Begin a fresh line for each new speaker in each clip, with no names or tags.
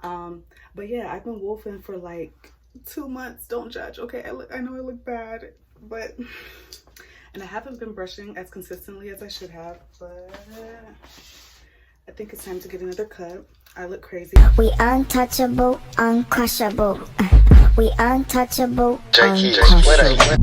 But yeah, I've been wolfing for like 2 months. Don't judge, okay? I know I look bad, but and I haven't been brushing as consistently as I should have, but I think it's time to get another cut. I look crazy.
We untouchable, uncrushable. We untouchable,
Jackie,
uncrushable.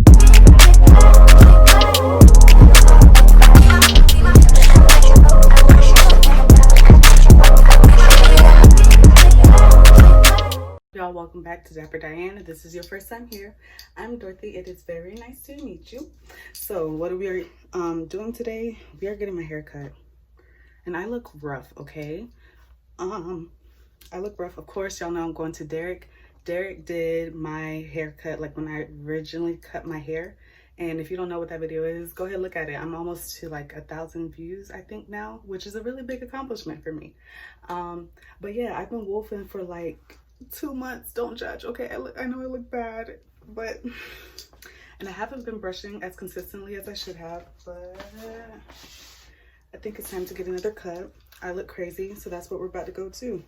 Y'all, welcome back to Dapper Diane. If this is your first time here, I'm Dorothy. It is very nice to meet you. So what are we doing today? We are getting my hair cut. And I look rough, okay? I look rough. Of course, y'all know I'm going to Derrick. Derrick did my haircut like when I originally cut my hair. And if you don't know what that video is, go ahead and look at it. I'm almost to like 1,000 views, I think now, which is a really big accomplishment for me. But yeah, I've been wolfing for like 2 months. Don't judge, okay? I know I look bad, but and I haven't been brushing as consistently as I should have, but I think it's time to get another cut. I look crazy, so that's what we're about to go to.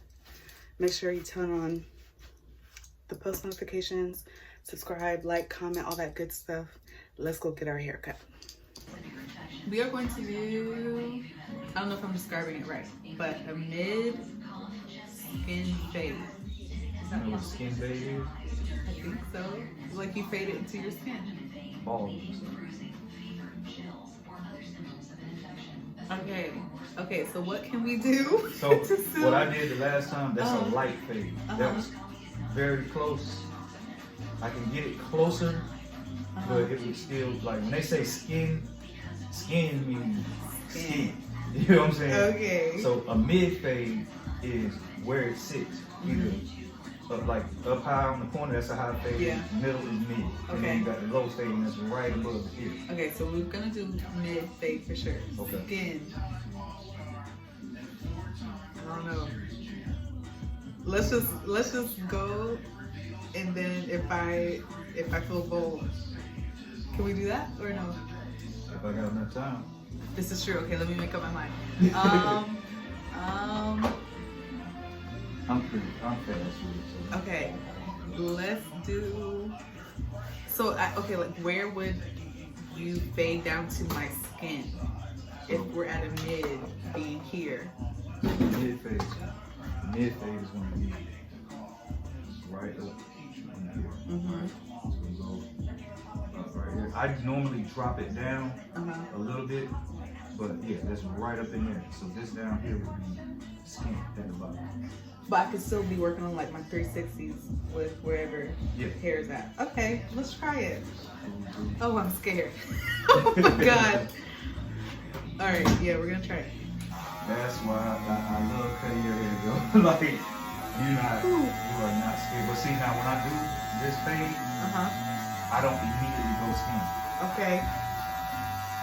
Make sure you turn on the post notifications, subscribe, like, comment, all that good stuff. Let's go get our hair cut. We are going to do, I don't know if I'm describing it right, but a mid skin fade. Is that what
skin fade is?
I think so. It's like you fade it into your skin.
Balls.
Okay, so what can we do?
So what I did the last time, that's a light fade. That was very close. I can get it closer, but it was still like when they say skin means skin. You know what I'm saying?
Okay.
So a mid fade is where it sits. Either up high on the corner, that's a high fade.
Yeah.
Middle is mid. And then you got the low fade, and that's right above the ear.
Okay, so we're gonna do mid fade for sure.
Okay.
Skin. I don't know. Let's just go, and then if I feel bold, can we do that or no?
If I got enough time.
This is true. Okay, let me make up my mind.
I'm fast with it. So.
Okay, let's do. So okay, like where would you fade down to my skin if we're at a mid being here?
Mid fade. Mid fade is going to be right up in here. So we go up right here. I normally drop it down a little bit, but yeah, that's right up in there. So this down here would be skin at the bottom.
But I could still be working on like my 360s with wherever hair is at. Okay, let's try it. Oh, I'm scared. Oh my God. All right, yeah, we're gonna try it.
That's why I love cutting your hair, though. Like you are not scared. But see now when I do this fade, I don't immediately go skin.
Okay.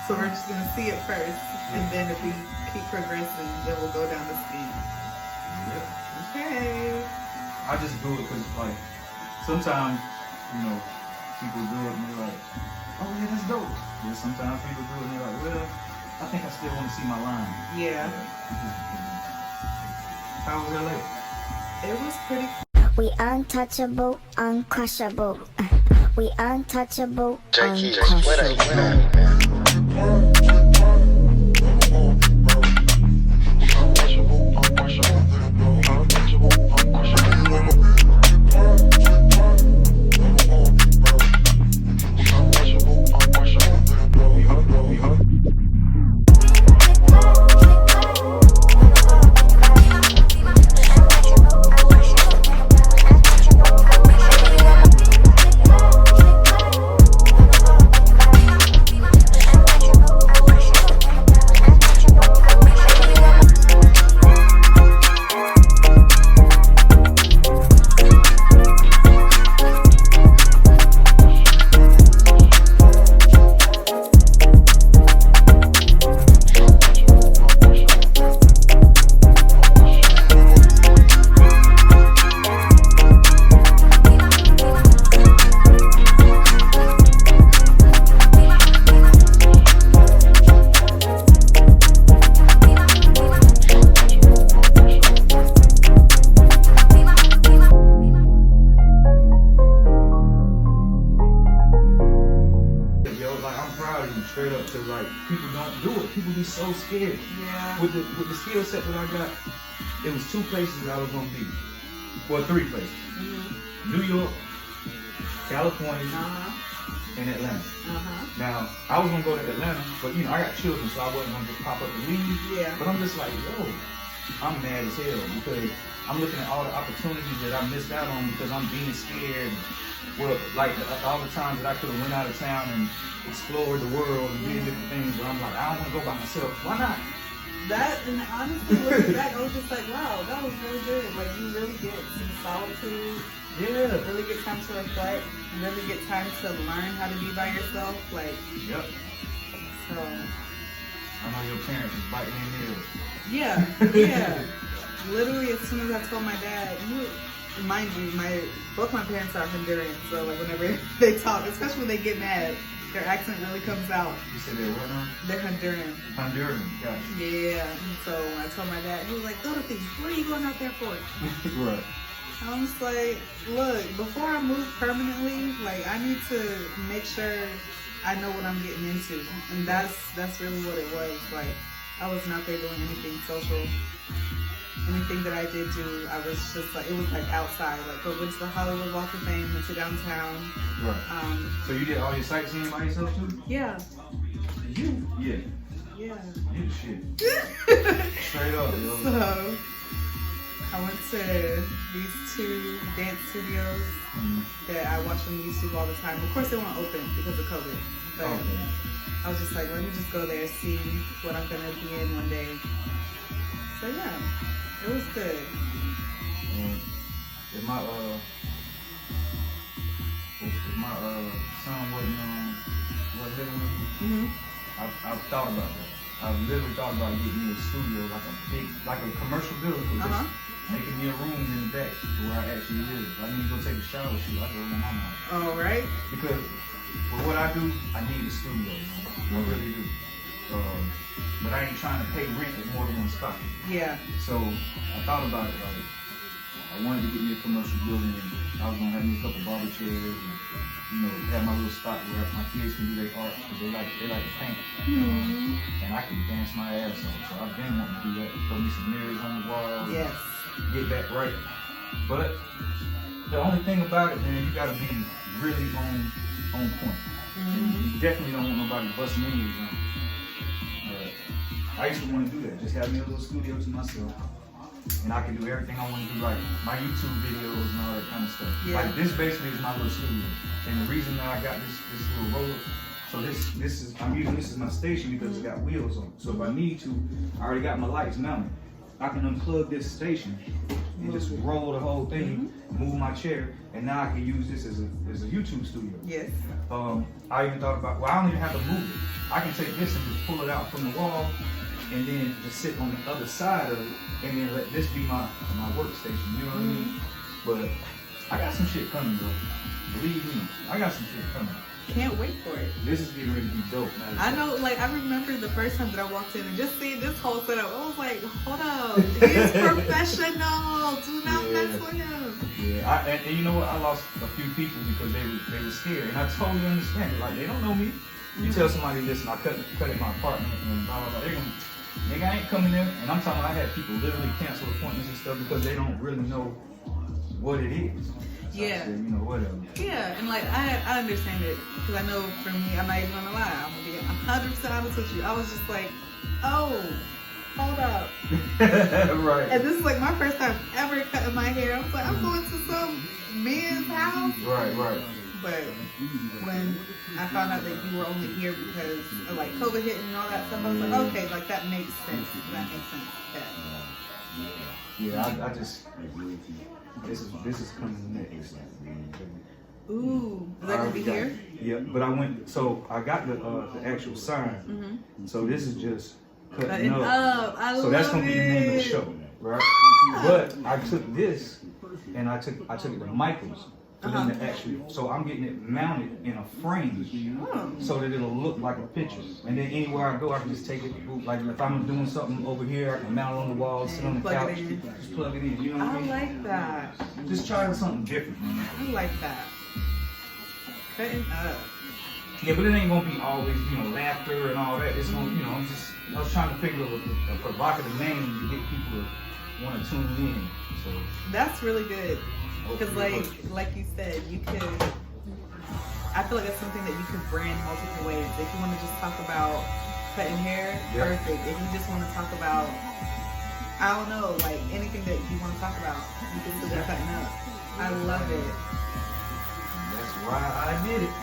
So we're just gonna see it first, and then if we keep progressing, then we'll go down the skin.
Yeah.
Okay.
I just do it because, like, sometimes, you know, people do it and they're like, oh, yeah, that's dope. But sometimes people do it and they're like, well, I think I still want to see my line.
Yeah.
How was LA?
It was pretty.
We untouchable, uncrushable. We untouchable,
Jackie,
uncrushable.
be so scared.
Yeah.
With the skill set that I got, it was 2 places I was gonna be. Well, 3 places. New York, California, and Atlanta. Now, I was gonna go to Atlanta, but you know, I got children, so I wasn't gonna just pop up and leave.
Yeah.
But I'm just like, yo, I'm mad as hell because I'm looking at all the opportunities that I missed out on because I'm being scared. Well, like all the times that I could have went out of town and explored the world and did different things, but I'm like, I don't want to go by myself. Why not?
That, and honestly, looking back, I was just like, wow, that was really good. Like, you really get some solitude.
Yeah.
Really get time to reflect. Really get time to learn how to be by yourself. Like,
Yep.
so.
I know your parents is biting their nails.
Yeah, yeah. Literally, as soon as I told my dad, mind you, both my parents are Honduran, so like whenever they talk, especially when they get mad, their accent really comes out.
You said they're what now?
They're Honduran.
Honduran, gotcha.
Yeah. And so when I told my dad, he was like, Dorothy, what are you going out there for?
Right.
I was like, look, before I move permanently, like I need to make sure I know what I'm getting into. And that's really what it was. Like, I wasn't out there doing anything social. Anything that I did do, I was just like, it was like outside. Like, I went to the Hollywood Walk of Fame, went to downtown.
Right. So you did all your sightseeing by yourself too?
Yeah.
You? Yeah.
Yeah.
You shit. Straight up, yo.
So, I went to these 2 dance studios that I watch on YouTube all the time. Of course, they weren't open because of COVID. But I was just like, let me just go there, see what I'm going to be in one day. So, yeah. It was good.
If my son wasn't living with me, I've thought about that. I've literally thought about getting me a studio, like a commercial building, for just making me a room in the back where I actually live. If I need to go take a shower, shoot, I go to my mama.
All right.
Because for what I do, I need a studio. I really do. But I ain't trying to pay rent at more than one spot.
Yeah.
So I thought about it. Like, I wanted to get me a commercial building, and I was gonna have me a couple barber chairs, and you know, have my little spot where my kids can do their art because they like to paint, and I can dance my ass off. So I've been wanting to do that. Throw me some mirrors on the wall.
Yes.
Get that right. But the only thing about it, man, you gotta be really on point. You definitely don't want nobody busting in you. I used to want to do that, just have me a little studio to myself, and I can do everything I want to do, like my YouTube videos and all that kind of stuff.
Yeah.
Like this basically is my little studio, and the reason that I got this little roller, so I'm using this as my station because it's got wheels on it. So if I need to, I already got my lights mounted. I can unplug this station and just roll the whole thing, move my chair, and now I can use this as a YouTube studio.
Yes.
I even thought about, well, I don't even have to move it. I can take this and just pull it out from the wall, and then just sit on the other side of it, and then let this be my workstation, you know what I mean? But I got some shit coming, bro. Believe me, I got some shit coming.
Can't wait for it.
This is getting ready to be dope, man.
I know, like, I remember the first time that I walked in and just seeing this whole setup, I was like, hold up, he's professional, do not mess with him.
Yeah, and you know what, I lost a few people because they were scared, and I totally understand it. Like, they don't know me. You tell somebody this, and I cut in my apartment, and blah, blah, blah. They're gonna, nigga, I ain't coming there. And I'm talking, I had people literally cancel appointments and stuff because they don't really know what it is. So
Yeah.
I said, you know, whatever.
Yeah, and like, I understand it, because I know for me, I'm not even gonna lie, I'm gonna be 100% honest with you. I was just like, oh, hold up.
Right.
And this is like my first time ever cutting my hair. I was like, I'm going to some man's house.
Right.
But when I found out that you were only here because of like COVID hitting and all that stuff, I was like, okay, like that makes sense. That makes sense.
Yeah, I just, this is coming next.
Ooh, is that gonna be here?
Yeah, but I went, so I got the actual sign. So this is just cutting up. So that's gonna be the name of the show, right? But I took this and I took it to Michael's for them to actually, so I'm getting it mounted in a frame so that it'll look like a picture. And then anywhere I go, I can just take it, like if I'm doing something over here, I can mount it on the wall, sit on the couch, just plug it in, you know what I mean?
I like that.
Just trying something different, man.
I like that. Cutting up.
Yeah, but it ain't gonna be always, laughter and all that. It's gonna, I was trying to figure out a provocative name to get people to want to tune in. So
that's really good. Because like you said, you could, I feel like that's something that you could brand multiple ways. If you want to just talk about cutting hair, perfect. If you just want to talk about, I don't know, like anything that you want to talk about, you can do that cutting up. I love it.
That's why I did it.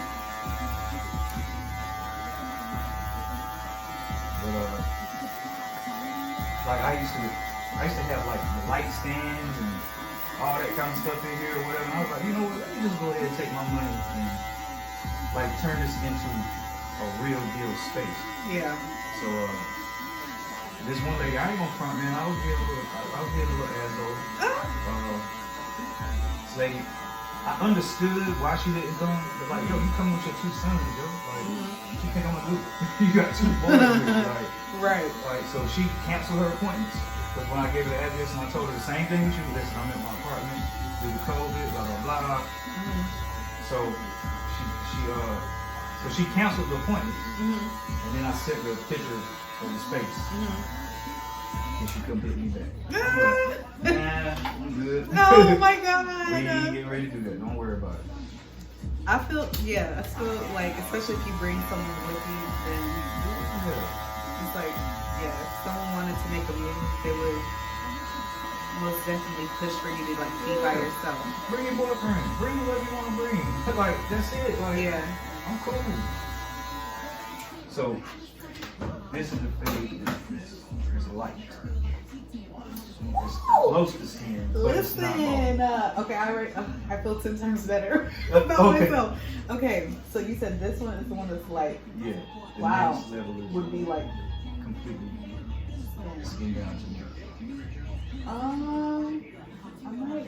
But, like I used to have like the light stands and all that kind of stuff in here or whatever. And I was like, you know what, let me just go ahead and take my money and like turn this into a real deal space.
Yeah.
So this one lady, I ain't gonna front, man. I was getting a little asshole. This lady, I understood why she didn't come, but like, yo, you come with your 2 sons, yo. Like, what you think I'm gonna do? You got 2 boys, like,
right.
Like, so she canceled her appointments. But when I gave her the address and I told her the same thing as you, listen, I'm in my apartment due to COVID, blah blah blah. So she canceled the appointment, and then I sent her a picture of the space, and she couldn't hit me back. Nah, I'm good.
Oh my God.
We ain't getting ready to do that. Don't worry about it.
I feel like, especially if you bring someone with you, then it's like, yeah, if someone wanted to make a move, they would most definitely push for you to like be by yourself.
Bring your boyfriend. Bring whoever you want to bring. Like, that's it. Like,
yeah.
I'm cool. So, this is the fade. It's light. It's close to skin, but it's not all.
Okay, I feel 10 times better about myself. Okay, so you said this one is the one that's light.
Yeah.
Wow.
Next level is
would be like
completely skin down to me.
I might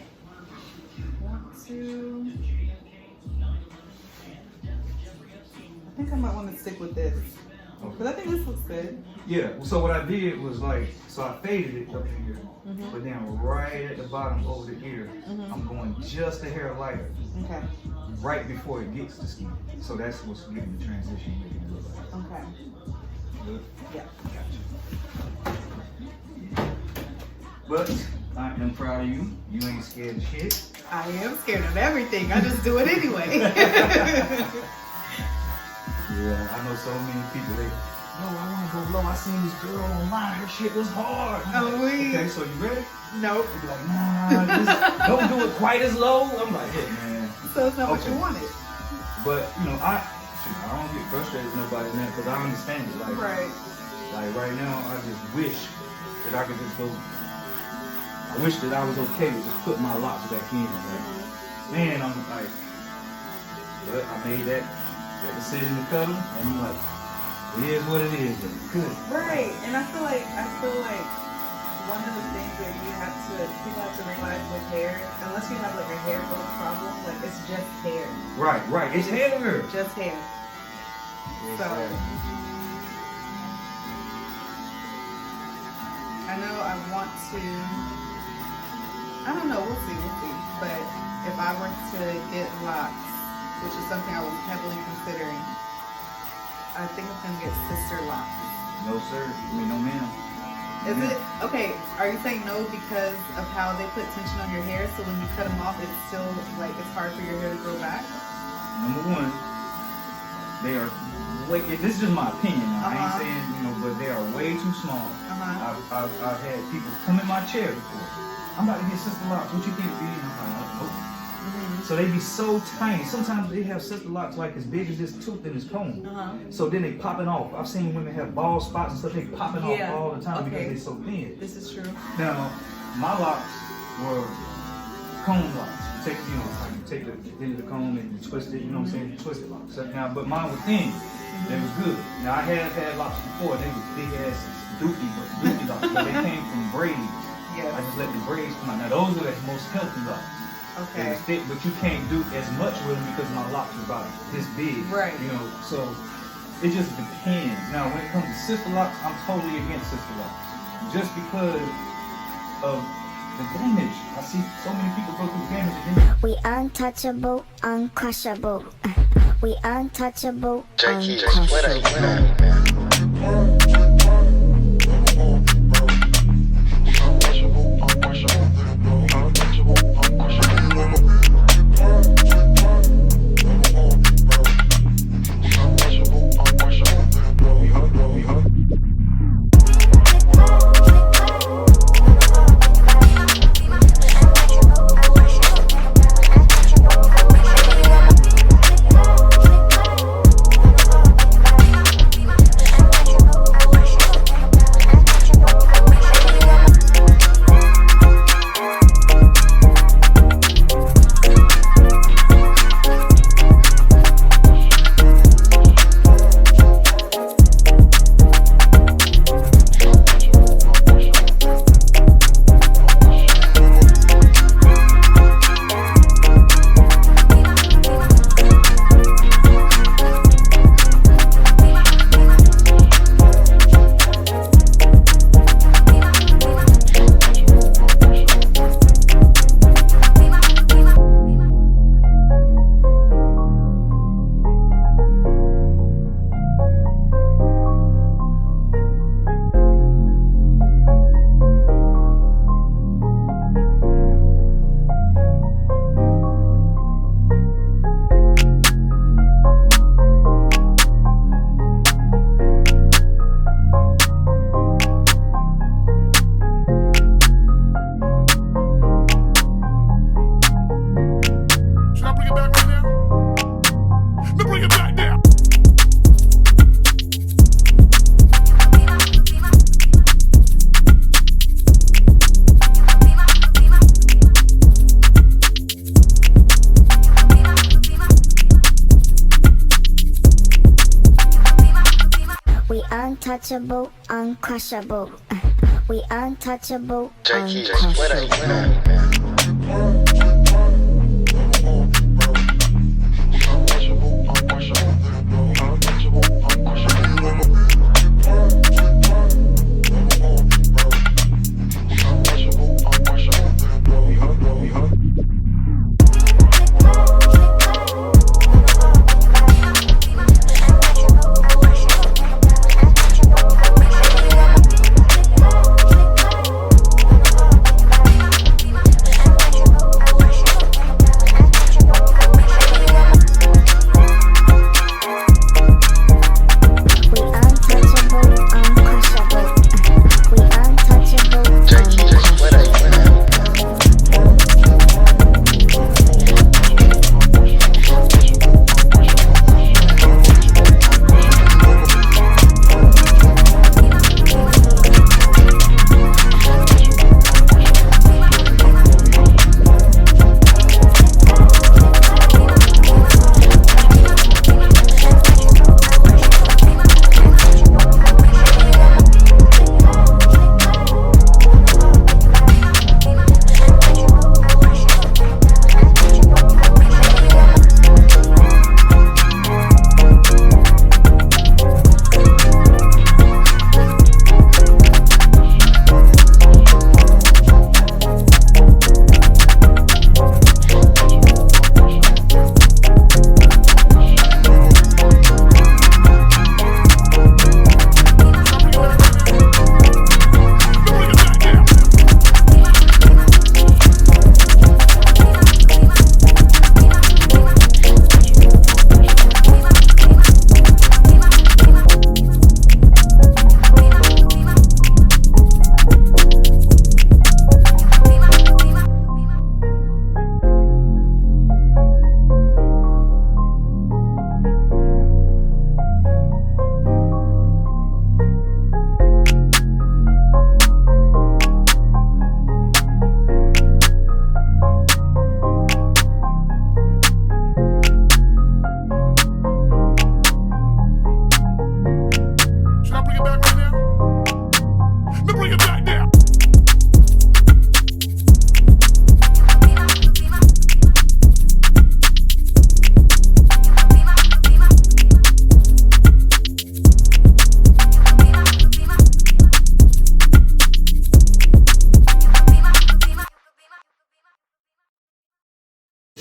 want to. I think I might want to stick with this. Because I think this looks good.
Yeah, so what I did was like, so I faded it up here, but then right at the bottom over the ear, I'm going just a hair lighter.
Okay.
Right before it gets to skin. So that's what's giving the transition, making it look like.
Okay.
Good?
Yeah.
Gotcha. But I am proud of you. You ain't scared of shit.
I am scared of everything. I just do it anyway.
Yeah, I know so many people, I want to go low. I seen this girl online, her shit was hard.
Oh, wait.
Okay, so you ready?
Nope.
They be like, nah, just don't do it quite as low. I'm like, yeah, man.
So it's not what you wanted.
But, I don't get frustrated with nobody, man, because I understand it. Like, like right now, I just wish that I could just go, I wish that I was okay with just putting my locks back in. Like, man, I'm like, but I made that decision to cut them, and I'm like, it is what it is. Good.
Right, and I feel like one of the things that people have to realize with hair, unless you have like a hair growth problem, like it's just hair.
Right, it's hair.
Just hair.
It's
so
hair.
I know I want to. I don't know. We'll see. But if I were to get locks, which is something I was heavily considering, I think I'm gonna get sister locks.
No sir, no ma'am.
Is it okay? Are you saying no because of how they put tension on your hair? So when you cut them off, it's still like it's hard for your hair to grow back.
Number one, they are way. This is just my opinion. Now. I ain't saying but they are way too small. I've had people come in my chair before. I'm about to get sister locks. What you think, B? So they be so tiny. Sometimes they have sister locks like as big as this tooth in this comb. So then they popping off. I've seen women have bald spots and stuff. They popping off all the time because they're so thin.
This is true.
Now, my locks were comb locks. You take the end of the comb and you twist it. You know what I'm saying? You twist it locks. Now, but mine were thin. They was good. Now I have had locks before. They was big ass doofy locks, but they came from braids. I just let the braids come out. Now those are the most healthy locks.
Okay.
Thick, but you can't do as much with them because my locks are about this big.
Right.
So it just depends. Now, when it comes to sister locks, I'm totally against sister locks. Just because of the damage. I see so many people go through damage.
We untouchable, uncrushable. We untouchable,
Jackie,
untouchable, uncrushable. We untouchable,
Jackie,
uncrushable.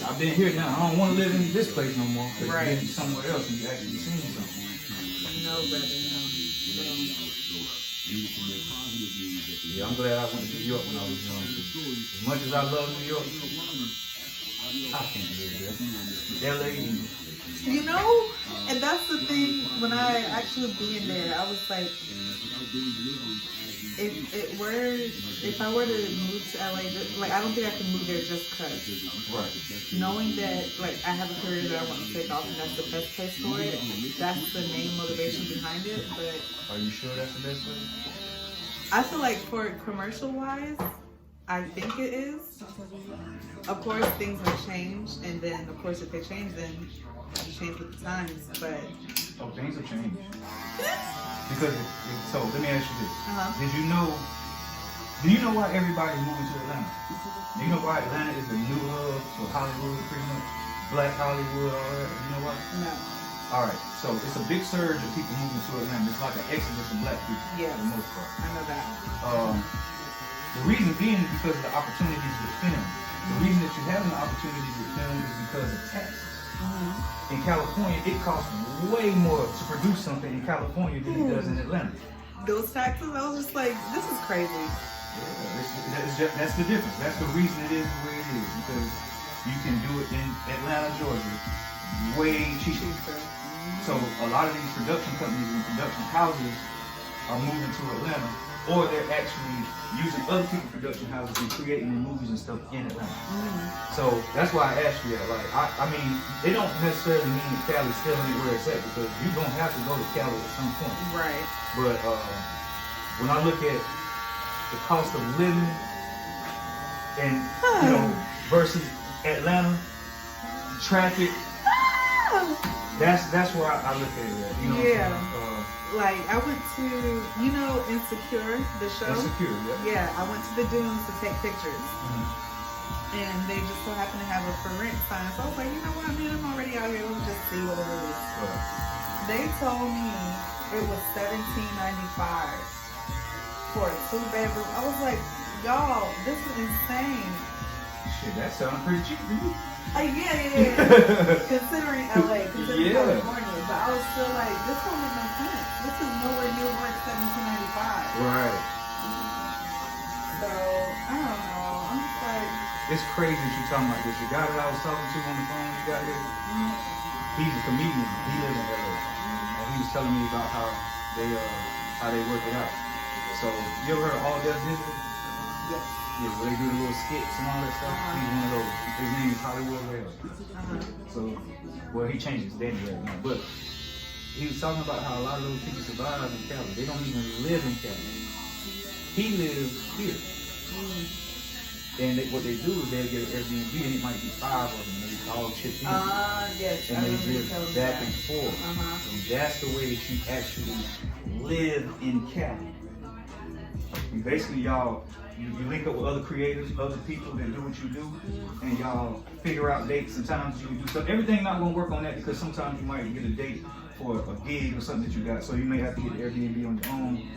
I've been here now. I don't want to live in this place no more. Because
Right.
you've been somewhere else and you actually seen something.
No, brother, no.
Yeah, I'm glad I went to New York when I was young. As much as I love New York, I can't live there. LA,
You know, and that's the thing, when I actually being there, I was like, if I were to move to LA, like, I don't think I can move there just because.
right.
Knowing that, like, I have a career that I want to take off and that's the best place for it, that's the main motivation behind it. But
Are you sure that's the best way?
I feel like for commercial-wise, I think it is. Of course, things have changed, and then, of course, if they change, then you change with the times, but...
Oh, things have changed. Because, so let me ask you this.
Uh-huh.
Do you know why everybody's moving to Atlanta? Do you know why Atlanta is the new hub for Hollywood, pretty much? Black Hollywood, all that. You know why?
No.
All right. So it's a big surge of people moving to Atlanta. It's like an exodus of black people
Yes.
for the most part.
I know that.
The reason being is because of the opportunities with film. The reason that you have an opportunity with film is because of taxes. In California, it costs way more to produce something in California than it does in Atlanta.
Those taxes, I was just like, this is crazy.
Yeah, that's the difference. That's the reason it is the way it is. Because you can do it in Atlanta, Georgia, way cheaper. So a lot of these production companies and production houses are moving to Atlanta, or they're actually using other people's production houses and creating the movies and stuff in Atlanta. So that's why I asked you that. Like, I mean, they don't necessarily mean that Cali's still anywhere it's at, because you're gonna have to go to Cali at some point.
Right.
But when I look at the cost of living and versus Atlanta, traffic, that's where I look at it at. You know
Yeah.
what I'm saying?
Like, I went to, Insecure, the show?
Insecure, yeah.
Yeah, I went to the dunes to take pictures. And they just so happened to have a for rent sign. So I was like, you know what, man, I'm already out here. Let me just see what it is. They told me it was $17.95 for a 2-bedroom. I was like, y'all, this is insane.
Shit, that sounds pretty cheap to me.
Yeah. Considering LA, considering
Yeah.
California. But I was still like, this don't make no sense. This is nowhere near worth $17.95.
Right.
So, I don't know. I'm just like...
It's crazy that you're talking about this. The guy that I was talking to on the phone, you got here, he's a comedian. He lives in LA. And he was telling me about how they work it out. So, you ever heard of All Death Digital?
Yes.
Yeah, where they do the little skits and all that stuff. He's one of those. His name is Hollywood Rail. So, well, he changed his name right now. But he was talking about how a lot of those people survive in Cali. They don't even live in Cali. He lives here. And what they do is they'll get an Airbnb, and it might be 5 of them. They all chip in.
Yes.
And they live back and forth. And that's the way that you actually live in Cali. And basically, y'all, you link up with other creators, other people that do what you do, and y'all figure out dates and times you can do stuff. Everything not gonna work on that, because sometimes you might get a date for a gig or something that you got. So you may have to get the Airbnb on your own.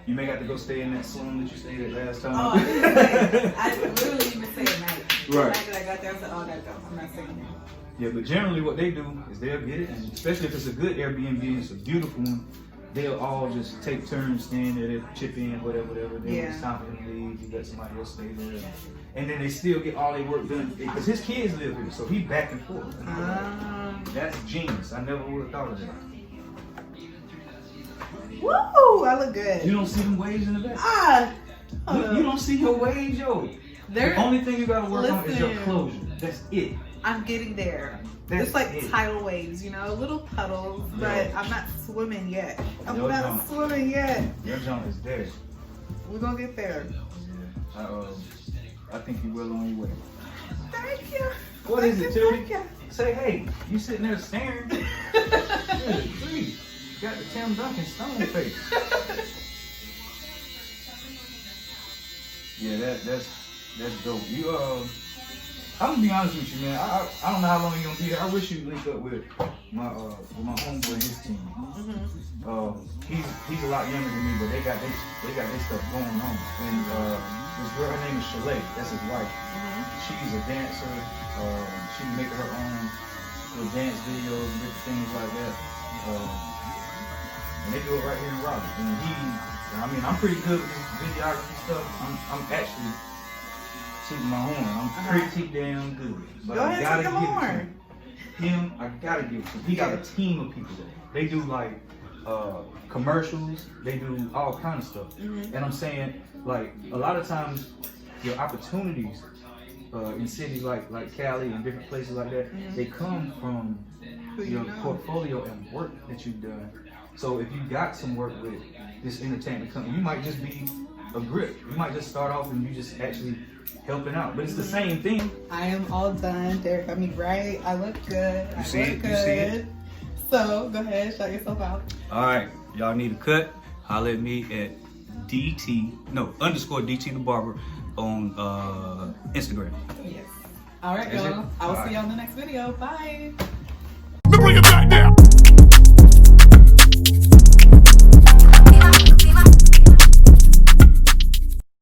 You may have to go stay in that slum that you stayed at last time.
Oh, I literally even say at night.
Right.
The night that I got there, I said, oh, that's I'm not staying there.
Yeah, but generally what they do is they'll get it, and especially if it's a good Airbnb and it's a beautiful one, they'll all just take turns staying there, they'll chip in, whatever. Then when it's time for them to leave, you let somebody else stay there. And then they still get all their work done, because his kids live here, so he back and forth. That's genius. I never would have thought of that.
Woo! I look good.
You don't see them waves in the back? You don't see your waves, yo. The only thing you gotta work on is your closure. That's it.
I'm getting there. It's like tidal waves, little puddles, but I'm not swimming yet. I'm not swimming yet.
Your jump is there.
We're gonna get there.
I think you will on your way.
Thank you.
What is it, Tilly? Say, hey, you sitting there staring. Please. Got the Tim Duncan stone face. Yeah, that's dope. You I'm gonna be honest with you, man. I don't know how long you're gonna be there. I wish you'd link up with my homeboy and his team. He's a lot younger than me, but they got their stuff going on. And this girl, her name is Shalay. That's his wife. She's a dancer. She makes making her own little dance videos and different things like that. And they do it right here in Raleigh. And I'm pretty good with this videography stuff. I'm actually shooting my horn. I'm pretty damn good. But
Go ahead, take the horn.
Him, I gotta give it to him. He got a team of people there. They do like commercials, they do all kind of stuff. And I'm saying, like, a lot of times your opportunities in cities like Cali and different places like that, they come from your portfolio and work that you've done. So if you got some work with this entertainment company, you might just be a grip. You might just start off and you just actually helping out. But it's the same thing.
I am all done. Derrick got me right. I look good.
You see it?
So go ahead, shout yourself out.
All right, y'all need a cut? Holler at me at _DT the Barber on Instagram.
Yes. All right, y'all. I will see you on the next video. Bye.